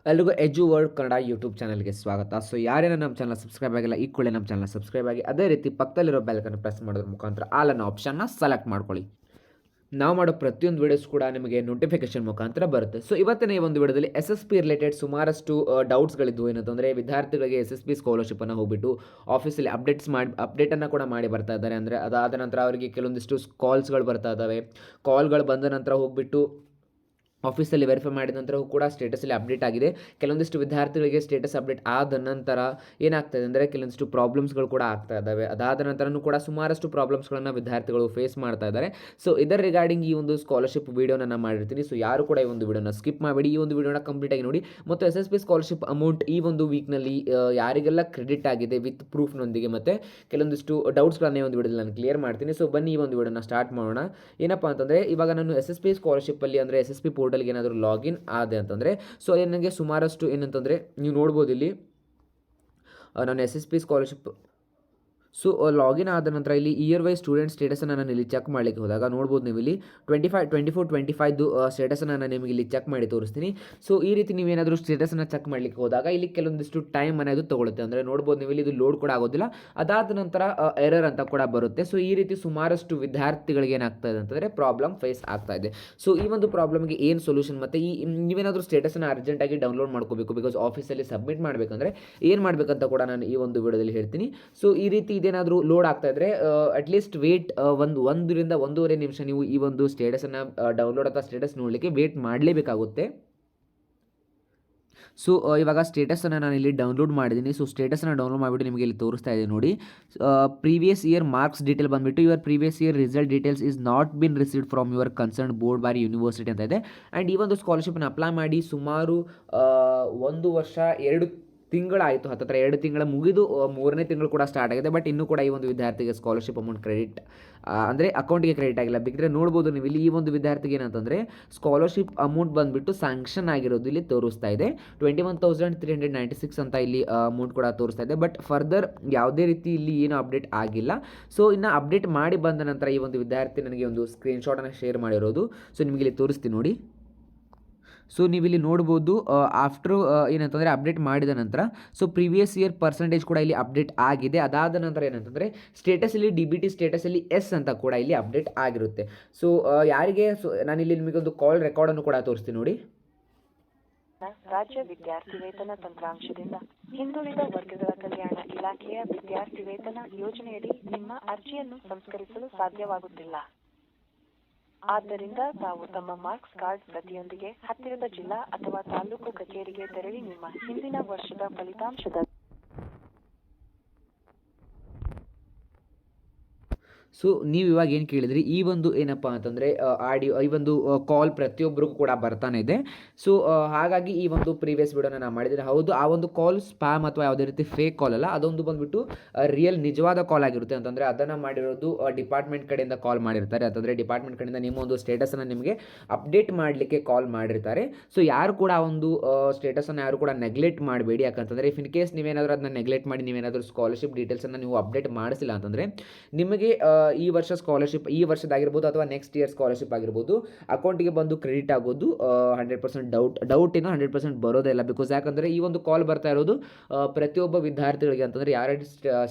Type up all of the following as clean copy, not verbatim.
ಎಲ್ರಿಗೂ ಎಜು world Kannada YouTube ಚಾನಲ್ಗೆ ಸ್ವಾಗತ. ಸೊ ಯಾರೇನೋ ನಮ್ಮ ಚಾನಲ್ ಸಬ್ಸ್ಕ್ರೈಬ್ ಆಗಿಲ್ಲ, ಈ ಕೂಡಲೇ ನಮ್ಮ ಚಾನಲ್ ಸಬ್ಸ್ಕ್ರೈಬ್ ಆಗಿ ಅದೇ ರೀತಿ ಪಕ್ಕದಲ್ಲಿರೋ ಬೆಲ್ಕನ್ನು ಪ್ರೆಸ್ ಮಾಡೋದ್ರ ಮುಖಾಂತರ ಆಲ್ ಅನ್ನೋ ಆಪ್ಷನ್ನ ಸೆಲೆಕ್ಟ್ ಮಾಡ್ಕೊಳ್ಳಿ. ನಾವು ಮಾಡೋ ಪ್ರತಿಯೊಂದು ವೀಡಿಯೋಸ್ ಕೂಡ ನಿಮಗೆ ನೋಟಿಫಿಕೇಶನ್ ಮುಖಾಂತರ ಬರುತ್ತೆ. ಸೊ ಇವತ್ತಿನ ಈ ಒಂದು ವಿಡಿಯೋದಲ್ಲಿ SSP ರಿಲೇಟೆಡ್ ಸುಮಾರಷ್ಟು ಡೌಟ್ಸ್ಗಳಿದ್ವು. ಏನಂತಂದರೆ ವಿದ್ಯಾರ್ಥಿಗಳಿಗೆ SSP ಸ್ಕಾಲರ್ಶಿಪ್ಪನ್ನು ಹೋಗ್ಬಿಟ್ಟು ಆಫೀಸಲ್ಲಿ ಅಪ್ಡೇಟನ್ನು ಕೂಡ ಮಾಡಿ ಬರ್ತಾ ಇದ್ದಾರೆ. ಅಂದರೆ ಅದಾದ ನಂತರ ಅವರಿಗೆ ಕೆಲವೊಂದಿಷ್ಟು ಕಾಲ್ಸ್ಗಳು ಬರ್ತಾ ಇದ್ದಾವೆ. ಕಾಲ್ಗಳು ಬಂದ ನಂತರ ಹೋಗ್ಬಿಟ್ಟು ಆಫೀಸಲ್ಲಿ ವೆರಿಫೈ ಮಾಡಿದ ನಂತರ ಕೂಡ ಸ್ಟೇಟಸಲ್ಲಿ ಅಪ್ಡೇಟ್ ಆಗಿದೆ. ಕೆಲವೊಂದಿಷ್ಟು ವಿದ್ಯಾರ್ಥಿಗಳಿಗೆ ಸ್ಟೇಟಸ್ ಅಪ್ಡೇಟ್ ಆದ ನಂತರ ಏನಾಗ್ತದೆ ಅಂದರೆ ಕೆಲವೊಂದಿಷ್ಟು ಪ್ರಾಬ್ಲಮ್ಸ್ಗಳು ಕೂಡ ಆಗ್ತಾ ಇದ್ದಾವೆ. ಅದಾದ ನಂತರನೂ ಕೂಡ ಸುಮಾರಷ್ಟು ಪ್ರಾಬ್ಲಮ್ಸ್ಗಳನ್ನು ವಿದ್ಯಾರ್ಥಿಗಳು ಫೇಸ್ ಮಾಡ್ತಾ ಇದ್ದಾರೆ. ಸೊ ಇದರ ರಿಗಾರ್ಡಿಂಗ್ ಈ ಒಂದು ಸ್ಕಾಲರ್ಶಿಪ್ ವೀಡಿಯೋನ ನಾನು ಮಾಡಿರ್ತೀನಿ. ಸೊ ಯಾರು ಕೂಡ ಈ ಒಂದು ವೀಡಿಯೋನ ಸ್ಕಿಪ್ ಮಾಡಬೇಡಿ, ಈ ಒಂದು ವೀಡಿಯೋನ ಕಂಪ್ಲೀಟಾಗಿ ನೋಡಿ. ಮತ್ತು SSP ಸ್ಕಾಲರ್ಶಿಪ್ ಅಮೌಂಟ್ ಈ ಒಂದು ವೀಕ್ನಲ್ಲಿ ಯಾರಿಗೆಲ್ಲ ಕ್ರೆಡಿಟ್ ಆಗಿದೆ ವಿತ್ ಪ್ರೂಫ್ನೊಂದಿಗೆ ಮತ್ತು ಕೆಲವೊಂದಿಷ್ಟು ಡೌಟ್ಸ್ಗಳನ್ನ ಈ ಒಂದು ವೀಡಿಯೋದಲ್ಲಿ ನಾನು ಕ್ಲಿಯರ್ ಮಾಡ್ತೀನಿ. ಸೊ ಬನ್ನಿ ಈ ಒಂದು ವೀಡಿಯೋನ ಸ್ಟಾರ್ಟ್ ಮಾಡೋಣ. ಏನಪ್ಪ ಅಂತಂದರೆ ಇವಾಗ ನಾನು SSP ಸ್ಕಾಲರ್ಶಿಪ್ಪಲ್ಲಿ ಅಂದರೆ SSP ಪೋರ್ಟಲ್ಗೆ ಏನಾದರೂ ಲಾಗಿನ್ ಆದೆ ಅಂತಂದರೆ ಸೊ ನನಗೆ ಸುಮಾರಷ್ಟು ಏನಂತಂದರೆ ನೀವು ನೋಡ್ಬೋದು ಇಲ್ಲಿ ನಾನು SSP ಸ್ಕಾಲರ್ಶಿಪ್ ಲಾಗಿನ್ ಆದ ನಂತರ ಇಲ್ಲಿ ಇಯರ್ ವೈಸ್ ಸ್ಟೂಡೆಂಟ್ ಸ್ಟೇಟಸನ್ನು ನಾನು ಇಲ್ಲಿ ಚೆಕ್ ಮಾಡಲಿಕ್ಕೆ ಹೋದಾಗ ನೋಡ್ಬೋದು ನೀವು ಇಲ್ಲಿ 24-25 ಸ್ಟೇಟಸನ್ನು ನಾನು ನಿಮಗೆ ಇಲ್ಲಿ ಚೆಕ್ ಮಾಡಿ ತೋರಿಸ್ತೀನಿ. ಸೊ ಈ ರೀತಿ ನೀವೇನಾದರೂ ಸ್ಟೇಟಸನ್ನು ಚೆಕ್ ಮಾಡಲಿಕ್ಕೆ ಹೋದಾಗ ಇಲ್ಲಿ ಕೆಲವೊಂದಿಷ್ಟು ಟೈಮ್ ಅನ್ನೋದು ತೊಗೊಳುತ್ತೆ. ಅಂದರೆ ನೋಡ್ಬೋದು ನೀವು ಇಲ್ಲಿ ಇದು ಲೋಡ್ ಕೂಡ ಆಗೋದಿಲ್ಲ. ಅದಾದ ನಂತರ ಎರರ್ ಅಂತ ಕೂಡ ಬರುತ್ತೆ. ಸೊ ಈ ರೀತಿ ಸುಮಾರಷ್ಟು ವಿದ್ಯಾರ್ಥಿಗಳಿಗೆ ಏನಾಗ್ತಾ ಇದೆ ಅಂತಂದರೆ ಪ್ರಾಬ್ಲಮ್ ಫೇಸ್ ಆಗ್ತಾ ಇದೆ. ಸೊ ಈ ಒಂದು ಪ್ರಾಬ್ಲಮ್ಗೆ ಏನು ಸೊಲ್ಯೂಷನ್ ಮತ್ತು ನೀವೇನಾದರೂ ಸ್ಟೇಟಸನ್ನು ಅರ್ಜೆಂಟಾಗಿ ಡೌನ್ಲೋಡ್ ಮಾಡ್ಕೋಬೇಕು, ಬಿಕಾಸ್ ಆಫೀಸಲ್ಲಿ ಸಬ್ಮಿಟ್ ಮಾಡಬೇಕಂದ್ರೆ ಏನು ಮಾಡಬೇಕಂತ ಕೂಡ ನಾನು ಈ ಒಂದು ವಿಡಿಯೋದಲ್ಲಿ ಹೇಳ್ತೀನಿ. ಸೊ ಈ ರೀತಿ ಇದೇನಾದರೂ ಲೋಡ್ ಆಗ್ತಾ ಇದ್ದರೆ ಅಟ್ಲೀಸ್ಟ್ ವೇಟ್ 1ರಿಂದ 1.5 ನಿಮಿಷ ನೀವು ಈ ಒಂದು ಸ್ಟೇಟಸನ್ನು ಡೌನ್ಲೋಡ್ ಅಥವಾ ಸ್ಟೇಟಸ್ ನೋಡಲಿಕ್ಕೆ ವೇಟ್ ಮಾಡಲೇಬೇಕಾಗುತ್ತೆ. ಸೊ ಇವಾಗ ಸ್ಟೇಟಸನ್ನು ನಾನು ಇಲ್ಲಿ ಡೌನ್ಲೋಡ್ ಮಾಡಿದ್ದೀನಿ. ಸೊ ಸ್ಟೇಟಸನ್ನು ಡೌನ್ಲೋಡ್ ಮಾಡಿಬಿಟ್ಟು ನಿಮಗೆ ಇಲ್ಲಿ ತೋರಿಸ್ತಾ ಇದೆ ನೋಡಿ. ಪ್ರೀವಿಯಸ್ ಇಯರ್ ಮಾರ್ಕ್ಸ್ ಡೀಟೇಲ್ ಬಂದುಬಿಟ್ಟು your previous year result details is not been received from your concern board bar university ಅಂತ ಇದೆ. ಆ್ಯಂಡ್ ಈ ಒಂದು ಸ್ಕಾಲರ್ಶಿಪ್ನ ಅಪ್ಲೈ ಮಾಡಿ ಸುಮಾರು 1 ವರ್ಷ 2 ತಿಂಗಳಾಯಿತು. ಹತ್ತಿರ 2 ತಿಂಗಳ ಮುಗಿದು 3ನೇ ತಿಂಗಳು ಕೂಡ ಸ್ಟಾರ್ಟ್ ಆಗಿದೆ. ಬಟ್ ಇನ್ನೂ ಕೂಡ ಈ ಒಂದು ವಿದ್ಯಾರ್ಥಿಗೆ ಸ್ಕಾಲರ್ಶಿಪ್ ಅಮೌಂಟ್ ಕ್ರೆಡಿಟ್ ಅಂದರೆ ಅಕೌಂಟಿಗೆ ಕ್ರೆಡಿಟ್ ಆಗಿಲ್ಲ. ಬೇಕಿದ್ರೆ ನೋಡ್ಬೋದು ನೀವು ಇಲ್ಲಿ ಈ ಒಂದು ವಿದ್ಯಾರ್ಥಿಗೆ ಏನಂತಂದರೆ ಸ್ಕಾಲರ್ಶಿಪ್ ಅಮೌಂಟ್ ಬಂದುಬಿಟ್ಟು ಸ್ಯಾಂಕ್ಷನ್ ಆಗಿರೋದು ಇಲ್ಲಿ ತೋರಿಸ್ತಾ ಇದೆ. 21,396 ಅಂತ ಇಲ್ಲಿ ಅಮೌಂಟ್ ಕೂಡ ತೋರಿಸ್ತಾ ಇದೆ. ಬಟ್ ಫರ್ದರ್ ಯಾವುದೇ ರೀತಿ ಇಲ್ಲಿ ಏನು ಅಪ್ಡೇಟ್ ಆಗಿಲ್ಲ. ಸೊ ಇನ್ನು ಅಪ್ಡೇಟ್ ಮಾಡಿ ಬಂದ ನಂತರ ಈ ಒಂದು ವಿದ್ಯಾರ್ಥಿ ನನಗೆ ಒಂದು ಸ್ಕ್ರೀನ್ಶಾಟನ್ನು ಶೇರ್ ಮಾಡಿರೋದು. ಸೊ ನಿಮಗೆ ಇಲ್ಲಿ ತೋರಿಸ್ತೀನಿ ನೋಡಿ. ಸೊ ನೀವು ಇಲ್ಲಿ ನೋಡ್ಬೋದು ಆಫ್ಟರ್ ಏನಂತಂದರೆ ಅಪ್ಡೇಟ್ ಮಾಡಿದ ನಂತರ ಸೊ ಪ್ರೀವಿಯಸ್ ಇಯರ್ ಪರ್ಸೆಂಟೇಜ್ ಕೂಡ ಇಲ್ಲಿ ಅಪ್ಡೇಟ್ ಆಗಿದೆ. ಅದಾದ ನಂತರ ಏನಂತಂದರೆ ಸ್ಟೇಟಸಲ್ಲಿ DBT ಸ್ಟೇಟಸಲ್ಲಿ S ಅಂತ ಕೂಡ ಇಲ್ಲಿ ಅಪ್ಡೇಟ್ ಆಗಿರುತ್ತೆ. ಸೊ ಯಾರಿಗೆ ನಾನಿಲ್ಲಿ ನಿಮಗೆ ಒಂದು ಕಾಲ್ ರೆಕಾರ್ಡನ್ನು ಕೂಡ ತೋರಿಸ್ತೀನಿ ನೋಡಿ. ರಾಜ್ಯ ವಿದ್ಯಾರ್ಥಿ ವೇತನ ತಂತ್ರಾಂಶದಿಂದ ಹಿಂದುಳಿದ ವರ್ಗಗಳ ಕಲ್ಯಾಣ ಇಲಾಖೆಯ ವಿದ್ಯಾರ್ಥಿ ವೇತನ ಯೋಜನೆಯಡಿ ನಿಮ್ಮ ಅರ್ಜಿಯನ್ನು ಸಂಸ್ಕರಿಸಲು ಸಾಧ್ಯವಾಗುತ್ತಿಲ್ಲ. ಆದ್ದರಿಂದ ತಾವು ತಮ್ಮ ಮಾರ್ಕ್ಸ್ ಕಾರ್ಡ್ ಪ್ರತಿಯೊಂದಿಗೆ ಹತ್ತಿರದ ಜಿಲ್ಲಾ ಅಥವಾ ತಾಲೂಕು ಕಚೇರಿಗೆ ತೆರಳಿ ನಿಮ್ಮ ಹಿಂದಿನ ವರ್ಷದ ಫಲಿತಾಂಶದ ಸೊ ನೀವು ಇವಾಗ ಏನು ಕೇಳಿದ್ರಿ, ಈ ಒಂದು ಏನಪ್ಪ ಅಂತಂದರೆ ಆಡಿಯೋ ಈ ಒಂದು ಕಾಲ್ ಪ್ರತಿಯೊಬ್ಬರಿಗೂ ಕೂಡ ಬರ್ತಾನೆ ಇದೆ. ಸೊ ಹಾಗಾಗಿ ಈ ಒಂದು ಪ್ರೀವಿಯಸ್ ವಿಡಿಯೋನ ನಾನು ಮಾಡಿದ್ದೀನಿ. ಹೌದು, ಆ ಒಂದು ಕಾಲ್ ಸ್ಪ್ಯಾಮ್ ಅಥವಾ ಯಾವುದೇ ರೀತಿ ಫೇಕ್ ಕಾಲ್ ಅಲ್ಲ, ಅದೊಂದು ಬಂದುಬಿಟ್ಟು ರಿಯಲ್ ನಿಜವಾದ ಕಾಲ್ ಆಗಿರುತ್ತೆ. ಅಂತಂದರೆ ಅದನ್ನು ಮಾಡಿರೋದು ಡಿಪಾರ್ಟ್ಮೆಂಟ್ ಕಡೆಯಿಂದ ಕಾಲ್ ಮಾಡಿರ್ತಾರೆ. ಅಂತಂದರೆ ಡಿಪಾರ್ಟ್ಮೆಂಟ್ ಕಡೆಯಿಂದ ನಿಮ್ಮ ಒಂದು ಸ್ಟೇಟಸನ್ನು ನಿಮಗೆ ಅಪ್ಡೇಟ್ ಮಾಡಲಿಕ್ಕೆ ಕಾಲ್ ಮಾಡಿರ್ತಾರೆ. ಸೊ ಯಾರು ಕೂಡ ಆ ಒಂದು ಸ್ಟೇಟಸನ್ನು ಯಾರು ಕೂಡ ನೆಗ್ಲೆಕ್ಟ್ ಮಾಡಬೇಡಿ. ಯಾಕಂತಂದರೆ ಇನ್ ಕೇಸ್ ನೀವೇನಾದರೂ ಅದನ್ನ ನೆಗ್ಲೆಕ್ಟ್ ಮಾಡಿ ನೀವೇನಾದರೂ ಸ್ಕಾಲರ್ಶಿಪ್ ಡೀಟೇಲ್ಸನ್ನು ನೀವು ಅಪ್ಡೇಟ್ ಮಾಡಿಸಿಲ್ಲ ಅಂತಂದರೆ ನಿಮಗೆ ಈ ವರ್ಷ ಸ್ಕಾಲರ್ಶಿಪ್ ಈ ವರ್ಷದಾಗಿರ್ಬೋದು ಅಥವಾ ನೆಕ್ಸ್ಟ್ ಇಯರ್ ಸ್ಕಾಲರ್ಶಿಪ್ ಆಗಿರ್ಬೋದು ಅಕೌಂಟಿಗೆ ಬಂದು ಕ್ರೆಡಿಟ್ ಆಗೋದು 100% ಡೌಟ್ ಏನೋ 100% ಬರೋದೇ ಇಲ್ಲ. ಬಿಕಾಸ್ ಯಾಕಂದರೆ ಈ ಒಂದು ಕಾಲ್ ಬರ್ತಾ ಇರೋದು ಪ್ರತಿಯೊಬ್ಬ ವಿದ್ಯಾರ್ಥಿಗಳಿಗೆ ಅಂತಂದರೆ ಯಾರ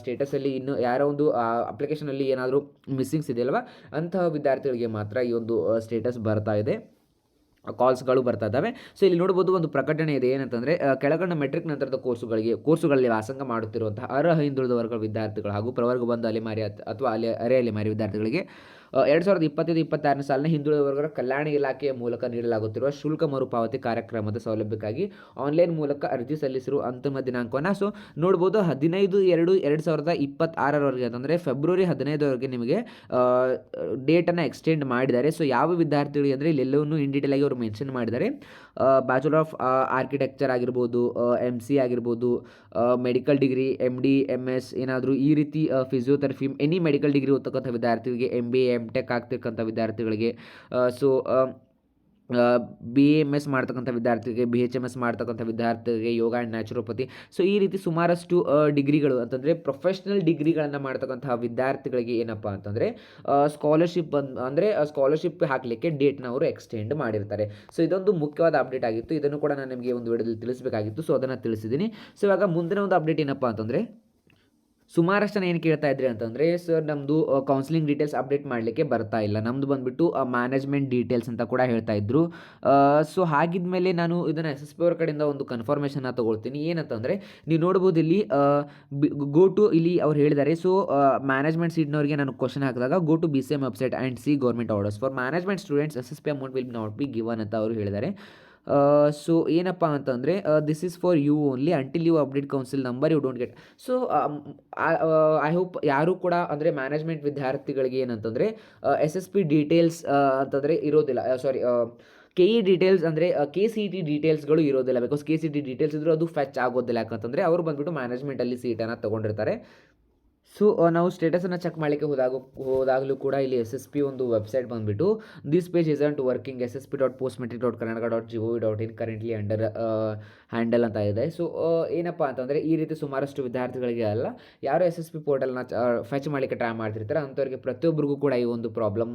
ಸ್ಟೇಟಸಲ್ಲಿ ಇನ್ನು ಯಾರೋ ಒಂದು ಅಪ್ಲಿಕೇಶನಲ್ಲಿ ಏನಾದರೂ ಮಿಸ್ಸಿಂಗ್ಸ್ ಇದೆಯಲ್ವ ಅಂತಹ ವಿದ್ಯಾರ್ಥಿಗಳಿಗೆ ಮಾತ್ರ ಈ ಒಂದು ಸ್ಟೇಟಸ್ ಬರ್ತಾ ಇದೆ, ಕಾಲ್ಸ್ಗಳು ಬರ್ತಾ ಇದ್ದಾವೆ. ಸೊ ಇಲ್ಲಿ ನೋಡ್ಬೋದು ಒಂದು ಪ್ರಕಟಣೆ ಇದೆ. ಏನಂತಂದರೆ ಕೆಳಗಣ್ಣ ಮೆಟ್ರಿಕ್ ನಂತರದ ಕೋರ್ಸುಗಳಲ್ಲಿ ವ್ಯಾಸಂಗ ಮಾಡುತ್ತಿರುವಂತಹ ಅರ್ಹ ಹಿಂದುಳಿದ ವರ್ಗ ವಿದ್ಯಾರ್ಥಿಗಳು ಹಾಗೂ ಪ್ರವರ್ಗ ಬಂದ ಅಲೆಮಾರಿ ಅಥವಾ ಅರೆ ಅಲೆಮಾರಿ ವಿದ್ಯಾರ್ಥಿಗಳಿಗೆ 2025-26 ಸಾಲಿನ ಹಿಂದುಳಿದ ವರ್ಗದ ಕಲ್ಯಾಣ ಇಲಾಖೆಯ ಮೂಲಕ ನೀಡಲಾಗುತ್ತಿರುವ ಶುಲ್ಕ ಮರುಪಾವತಿ ಕಾರ್ಯಕ್ರಮದ ಸೌಲಭ್ಯಕ್ಕಾಗಿ ಆನ್ಲೈನ್ ಮೂಲಕ ಅರ್ಜಿ ಸಲ್ಲಿಸಿರುವ ಅಂತಿಮ ದಿನಾಂಕವನ್ನು ಸೊ ನೋಡ್ಬೋದು 15/2/2026 ಅಂತಂದರೆ ಫೆಬ್ರವರಿ 15 ನಿಮಗೆ ಡೇಟನ್ನು ಎಕ್ಸ್ಟೆಂಡ್ ಮಾಡಿದ್ದಾರೆ. ಸೊ ಯಾವ ವಿದ್ಯಾರ್ಥಿಗಳಿಗೆ ಅಂದರೆ ಇಲ್ಲೆಲ್ಲವನ್ನೂ ಇನ್ ಡೀಟೇಲ್ ಆಗಿ ಅವರು ಮೆನ್ಷನ್ ಮಾಡಿದ್ದಾರೆ. ಬ್ಯಾಚುಲರ್ ಆಫ್ ಆರ್ಕಿಟೆಕ್ಚರ್ ಆಗಿರ್ಬೋದು, MC ಆಗಿರ್ಬೋದು, ಮೆಡಿಕಲ್ ಡಿಗ್ರಿ, MD MS ಏನಾದರೂ ಈ ರೀತಿ ಫಿಸಿಯೋಥೆರಪಿ ಎನಿ ಮೆಡಿಕಲ್ ಡಿಗ್ರಿ ಓದ್ತಕ್ಕಂಥ ವಿದ್ಯಾರ್ಥಿಗಳಿಗೆ, MBA MTech ಆಗ್ತಿರ್ತಕ್ಕಂಥ ವಿದ್ಯಾರ್ಥಿಗಳಿಗೆ, ಸೊ BAMS ಮಾಡ್ತಕ್ಕಂಥ ವಿದ್ಯಾರ್ಥಿಗೆ, BHMS ಮಾಡ್ತಕ್ಕಂಥ ವಿದ್ಯಾರ್ಥಿಗೆ, ಯೋಗ ಆ್ಯಂಡ್ ನ್ಯಾಚುರೋಪತಿ. ಸೊ ಈ ರೀತಿ ಸುಮಾರಷ್ಟು ಡಿಗ್ರಿಗಳು ಅಂತಂದರೆ ಪ್ರೊಫೆಷ್ನಲ್ ಡಿಗ್ರಿಗಳನ್ನು ಮಾಡ್ತಕ್ಕಂತಹ ವಿದ್ಯಾರ್ಥಿಗಳಿಗೆ ಏನಪ್ಪ ಅಂತಂದರೆ ಸ್ಕಾಲರ್ಶಿಪ್ ಅಂದರೆ ಸ್ಕಾಲರ್ಶಿಪ್ ಹಾಕಲಿಕ್ಕೆ ಡೇಟ್ನ ಅವರು ಎಕ್ಸ್ಟೆಂಡ್ ಮಾಡಿರ್ತಾರೆ. ಸೊ ಇದೊಂದು ಮುಖ್ಯವಾದ ಅಪ್ಡೇಟ್ ಆಗಿತ್ತು. ಇದನ್ನು ಕೂಡ ನಾನು ನಿಮಗೆ ಒಂದು ವಿಡಿಯೋದಲ್ಲಿ ತಿಳಿಸಬೇಕಾಗಿತ್ತು. ಸೊ ಅದನ್ನು ತಿಳಿಸಿದ್ದೀನಿ. ಸೊ ಇವಾಗ ಮುಂದಿನ ಒಂದು ಅಪ್ಡೇಟ್ ಏನಪ್ಪ ಅಂತಂದರೆ, ಸುಮಾರಷ್ಟು ಜನ ಏನು ಕೇಳ್ತಾ ಇದ್ರಿ ಅಂತಂದರೆ, ಸರ್ ನಮ್ಮದು ಕೌನ್ಸಿಲಿಂಗ್ ಡೀಟೇಲ್ಸ್ ಅಪ್ಡೇಟ್ ಮಾಡಲಿಕ್ಕೆ ಬರ್ತಾ ಇಲ್ಲ, ನಮ್ಮದು ಬಂದುಬಿಟ್ಟು ಮ್ಯಾನೇಜ್ಮೆಂಟ್ ಡೀಟೇಲ್ಸ್ ಅಂತ ಕೂಡ ಹೇಳ್ತಾ ಇದ್ದರು. ಸೊ ಹಾಗಿದ್ಮೇಲೆ ನಾನು ಇದನ್ನು SSP ಅವ್ರ ಕಡೆಯಿಂದ ಒಂದು ಕನ್ಫರ್ಮೇಷನ್ನ ತೊಗೊಳ್ತೀನಿ. ಏನಂತಂದರೆ ನೀವು ನೋಡ್ಬೋದು ಇಲ್ಲಿ ಗೋ ಟು, ಇಲ್ಲಿ ಅವ್ರು ಹೇಳಿದ್ದಾರೆ. ಸೊ ಮ್ಯಾನೇಜ್ಮೆಂಟ್ ಸೀಟ್ನವರಿಗೆ ನಾನು ಕ್ವಶನ್ ಹಾಕಿದಾಗ go to BCM website and see government orders for management students SSP amount will not be given ಅಂತ ಅವರು ಹೇಳಿದ್ದಾರೆ. ಸೊ ಏನಪ್ಪ ಅಂತಂದರೆ this is for you only until you update council number you don't get. So I hope ಯಾರು ಕೂಡ ಅಂದರೆ management ವಿದ್ಯಾರ್ಥಿಗಳಿಗೆ ಏನಂತಂದರೆ SSP ಡೀಟೇಲ್ಸ್ ಅಂತಂದರೆ ಇರೋದಿಲ್ಲ. ಸಾರಿ, KE ಡೀಟೇಲ್ಸ್ ಅಂದರೆ KCET ಡೀಟೇಲ್ಸ್ಗಳು ಇರೋದಿಲ್ಲ. ಬಿಕಾಸ್ KCET ಡೀಟೇಲ್ಸ್ ಇದ್ದರೂ ಅದು ಫೆಚ್ ಆಗೋದಿಲ್ಲ. ಯಾಕಂತಂದರೆ ಅವರು ಬಂದುಬಿಟ್ಟು ಮ್ಯಾನೇಜ್ಮೆಂಟಲ್ಲಿ ಸೀಟನ್ನು ತೊಗೊಂಡಿರ್ತಾರೆ. ಸೊ ನಾವು ಸ್ಟೇಟಸನ್ನು ಚೆಕ್ ಮಾಡಲಿಕ್ಕೆ ಹೋದಾಗಲೂ ಕೂಡ ಇಲ್ಲಿ SSP ಒಂದು ವೆಬ್ಸೈಟ್ ಬಂದುಬಿಟ್ಟು this page isn't working ssp.postmetric.karnataka.gov.in currently under handle ಅಂತ ಇದೆ. ಸೊ ಏನಪ್ಪ ಅಂತಂದರೆ ಈ ರೀತಿ ಸುಮಾರಷ್ಟು ವಿದ್ಯಾರ್ಥಿಗಳಿಗೆ ಅಲ್ಲ, ಯಾರು SSP ಪೋರ್ಟಲ್ನ ಫೆಚ್ ಮಾಡಲಿಕ್ಕೆ ಟ್ರೈ ಮಾಡ್ತಿರ್ತಾರೆ ಅಂಥವ್ರಿಗೆ ಪ್ರತಿಯೊಬ್ಬರಿಗೂ ಕೂಡ ಈ ಒಂದು ಪ್ರಾಬ್ಲಮ್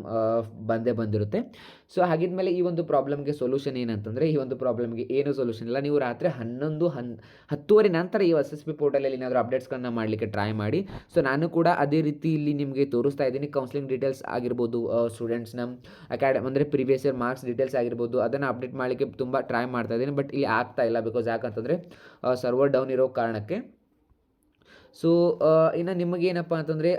ಬಂದಿರುತ್ತೆ. ಸೊ ಹಾಗಿದ್ಮೇಲೆ ಈ ಒಂದು ಪ್ರಾಬ್ಲಮ್ಗೆ ಸೊಲ್ಯೂಷನ್ ಏನಂತಂದರೆ, ಈ ಒಂದು ಪ್ರಾಬ್ಲಮ್ಗೆ ಏನೂ ಸೊಲ್ಯೂಷನ್ ಇಲ್ಲ. ನೀವು ರಾತ್ರಿ 10:30 ನಂತರ ಈ SSP ಪೋರ್ಟಲಲ್ಲಿ ಏನಾದರೂ ಅಪ್ಡೇಟ್ಸ್ಗಳನ್ನ ಮಾಡಲಿಕ್ಕೆ ಟ್ರೈ ಮಾಡಿ. ಸೊ ನಾನು ಕೂಡ ಅದೇ ರೀತಿ ಇಲ್ಲಿ ನಿಮಗೆ ತೋರಿಸ್ತಾ ಇದ್ದೀನಿ. ಕೌನ್ಸಿಲಿಂಗ್ ಡೀಟೇಲ್ಸ್ ಆಗಿರ್ಬೋದು, ಸ್ಟೂಡೆಂಟ್ಸ್ನ ಅಂದರೆ ಪ್ರೀವಿಯಸ್ ಇಯರ್ ಮಾರ್ಕ್ಸ್ ಡೀಟೇಲ್ಸ್ ಆಗಿರ್ಬೋದು, ಅದನ್ನು ಅಪ್ಡೇಟ್ ಮಾಡಲಿಕ್ಕೆ ತುಂಬ ಟ್ರೈ ಮಾಡ್ತಾ ಇದ್ದೀನಿ. ಬಟ್ ಇಲ್ಲಿ ಆಗ್ತಾ ಇಲ್ಲ. ಬಿಕಾಸ್ ಯಾಕಂತಂದರೆ ಸರ್ವರ್ ಡೌನ್ ಇರೋ ಕಾರಣಕ್ಕೆ. ಸೊ ಇನ್ನು ನಿಮಗೇನಪ್ಪ ಅಂತಂದರೆ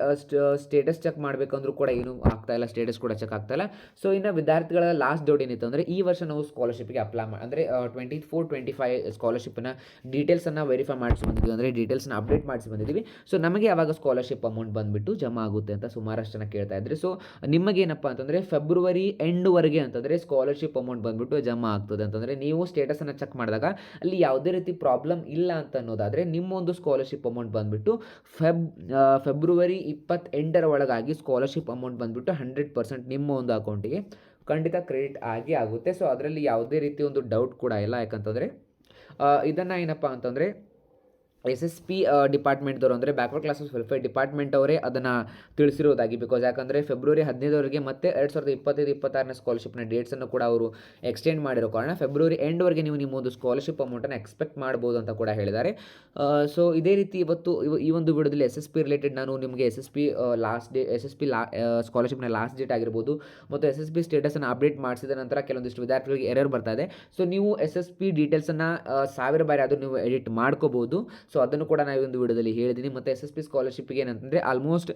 ಸ್ಟೇಟಸ್ ಚೆಕ್ ಮಾಡಬೇಕಂದ್ರೂ ಕೂಡ ಏನೂ ಆಗ್ತಾಯಿಲ್ಲ, ಸ್ಟೇಟಸ್ ಕೂಡ ಚೆಕ್ ಆಗ್ತಾಯಿಲ್ಲ. ಸೊ ಇನ್ನು ವಿದ್ಯಾರ್ಥಿಗಳ ಲಾಸ್ಟ್ ಡೌಟ್ ಏನಿತ್ತು ಅಂದರೆ, ಈ ವರ್ಷ ನಾವು ಸ್ಕಾಲರ್ಶಿಪ್ಗೆ ಅಪ್ಲೈ ಅಂದರೆ 24-25 ಸ್ಕಾಲರ್ಶಿಪ್ನ ಡೀಟೇಲ್ಸನ್ನು ವೆರಿಫೈ ಮಾಡಿಸಿ ಬಂದಿದ್ವಿ, ಅಂದರೆ ಡೀಟೇಲ್ಸ್ನ ಅಪ್ಡೇಟ್ ಮಾಡಿಸಿ ಬಂದಿದ್ದೀವಿ. ಸೊ ನಮಗೆ ಯಾವಾಗ ಸ್ಕಾಲರ್ಶಿಪ್ ಅಮೌಂಟ್ ಬಂದುಬಿಟ್ಟು ಜಮಾ ಆಗುತ್ತೆ ಅಂತ ಸುಮಾರಷ್ಟು ಜನ ಕೇಳ್ತಾ ಇದ್ರಿ. ಸೊ ನಿಮಗೇನಪ್ಪ ಅಂತಂದರೆ ಫೆಬ್ರವರಿ ಎಂಡ್ವರೆಗೆ ಅಂತಂದರೆ ಸ್ಕಾಲರ್ಶಿಪ್ ಅಮೌಂಟ್ ಬಂದುಬಿಟ್ಟು ಜಮಾ ಆಗ್ತದೆ. ಅಂತಂದರೆ ನೀವು ಸ್ಟೇಟಸನ್ನು ಚೆಕ್ ಮಾಡಿದಾಗ ಅಲ್ಲಿ ಯಾವುದೇ ರೀತಿ ಪ್ರಾಬ್ಲಮ್ ಇಲ್ಲ ಅಂತ ಅನ್ನೋದಾದರೆ ನಿಮ್ಮೊಂದು ಸ್ಕಾಲರ್ಶಿಪ್ ಅಮೌಂಟ್ ಬಂದುಬಿಟ್ಟು ಫೆಬ್ರವರಿ 28 ಒಳಗಾಗಿ ಸ್ಕಾಲರ್ಶಿಪ್ ಅಮೌಂಟ್ ಬಂದುಬಿಟ್ಟು 100% ನಿಮ್ಮ ಒಂದು ಅಕೌಂಟಿಗೆ ಖಂಡಿತ ಕ್ರೆಡಿಟ್ ಆಗುತ್ತೆ. ಸೊ ಅದರಲ್ಲಿ ಯಾವುದೇ ರೀತಿ ಒಂದು ಡೌಟ್ ಕೂಡ ಇಲ್ಲ. ಯಾಕಂತಂದರೆ ಇದನ್ನು ಏನಪ್ಪ ಅಂತಂದರೆ SSP ಡಿಪಾರ್ಟ್ಮೆಂಟ್ದವರು ಅಂದರೆ ಬ್ಯಾಕ್ವರ್ಡ್ ಕ್ಲಾಸಸ್ ವೆಲ್ಫೇರ್ ಡಿಪಾರ್ಟ್ಮೆಂಟ್ ಅವರೇ ಅದನ್ನು ತಿಳಿಸಿರೋದಾಗಿ. ಬಿಕಾಸ್ ಯಾಕಂದರೆ ಫೆಬ್ರವರಿ 15 ಮತ್ತೆ 2025-26ನ ಸ್ಕಾಲರ್ಶಿಪ್ನ ಡೇಟ್ಸನ್ನು ಕೂಡ ಅವರು ಎಕ್ಸ್ಟೆಂಡ್ ಮಾಡಿರೋ ಕಾರಣ ಫೆಬ್ರವರಿ ಎಂಡ್ವರೆಗೆ ನೀವು ನಿಮ್ಮ ಒಂದು ಸ್ಕಾಲರ್ಶಿಪ್ ಅಮೌಂಟನ್ನು ಎಕ್ಸ್ಪೆಕ್ಟ್ ಮಾಡ್ಬೋದು ಅಂತ ಕೂಡ ಹೇಳಿದ್ದಾರೆ. ಸೊ ಇದೇ ರೀತಿ ಇವತ್ತು ಈ ಒಂದು ವಿಡಿಯೋದಲ್ಲಿ SSP ರಿಲೇಟೆಡ್ ನಾನು ನಿಮಗೆ SSP ಸ್ಕಾಲರ್ಶಿಪ್ನ ಲಾಸ್ಟ್ ಡೇಟ್ ಆಗಿರ್ಬೋದು ಮತ್ತು SSP ಸ್ಟೇಟಸನ್ನು ಅಪ್ಡೇಟ್ ಮಾಡಿಸಿದ ನಂತರ ಕೆಲವೊಂದಿಷ್ಟು ವಿದ್ಯಾರ್ಥಿಗಳಿಗೆ ಎರರ್ ಬರ್ತಾ ಇದೆ. ಸೊ ನೀವು SSP ಡೀಟೇಲ್ಸನ್ನು 1000 ಬಾರಿ ಆದರೂ ನೀವು ಎಡಿಟ್ ಮಾಡ್ಕೋಬೋದು. ಸೊ ಅದನ್ನು ಕೂಡ ನಾವು ಒಂದು ವಿಡಿಯೋದಲ್ಲಿ ಹೇಳಿದ್ದೀನಿ. ಮತ್ತು SSP ಸ್ಕಾಲರ್ಶಿಪ್ಗೆ ಏನಂತಂದರೆ ಆಲ್ಮೋಸ್ಟ್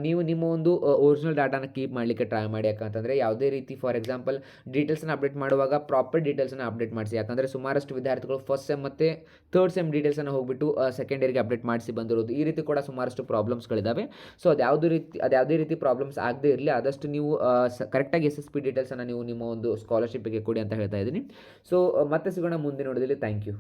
ನೀವು ನಿಮ್ಮ ಒಂದು ಒರಿಜಿನಲ್ ಡಾಟಾನ ಕೀಪ್ ಮಾಡಲಿಕ್ಕೆ ಟ್ರೈ ಮಾಡಿ. ಯಾಕಂತಂದರೆ ಯಾವುದೇ ರೀತಿ ಫಾರ್ ಎಕ್ಸಾಂಪಲ್ ಡೀಟೇಲ್ಸನ್ನು ಅಪ್ಡೇಟ್ ಮಾಡುವಾಗ ಪ್ರಾಪರ್ ಡೀಟೇಲ್ಸನ್ನು ಅಪ್ಡೇಟ್ ಮಾಡಿಸಿ. ಯಾಕಂದರೆ ಸುಮಾರಷ್ಟು ವಿದ್ಯಾರ್ಥಿಗಳು ಫಸ್ಟ್ ಸೆಮ್ ಮತ್ತು ಥರ್ಡ್ ಸೆಮ್ ಡೀಟೇಲ್ಸನ್ನು ಹೋಗ್ಬಿಟ್ಟು ಸೆಕೆಂಡ್ ಇಯರ್ಗೆ ಅಪ್ಡೇಟ್ ಮಾಡಿಸಿ ಬಂದಿರೋದು. ಈ ರೀತಿ ಕೂಡ ಸುಮಾರಷ್ಟು ಪ್ರಾಬ್ಲಮ್ಸ್ಗಳಿದ್ದಾವೆ. ಸೊ ಯಾವುದೇ ರೀತಿ ಪ್ರಾಬ್ಲಮ್ಸ್ ಆಗದೇ ಇರಲಿ, ಆದಷ್ಟು ನೀವು ಕರೆಕ್ಟಾಗಿ SSP ಡೀಟೇಲ್ಸನ್ನು ನೀವು ನಿಮ್ಮ ಒಂದು ಸ್ಕಾಲರ್ಶಿಪ್ಗೆ ಕೊಡಿ ಅಂತ ಹೇಳ್ತಾ ಇದ್ದೀನಿ. ಸೊ ಮತ್ತೆ ಸಿಗೋಣ ಮುಂದಿನ ವಿಡಿಯೋದಲ್ಲಿ. Thank you.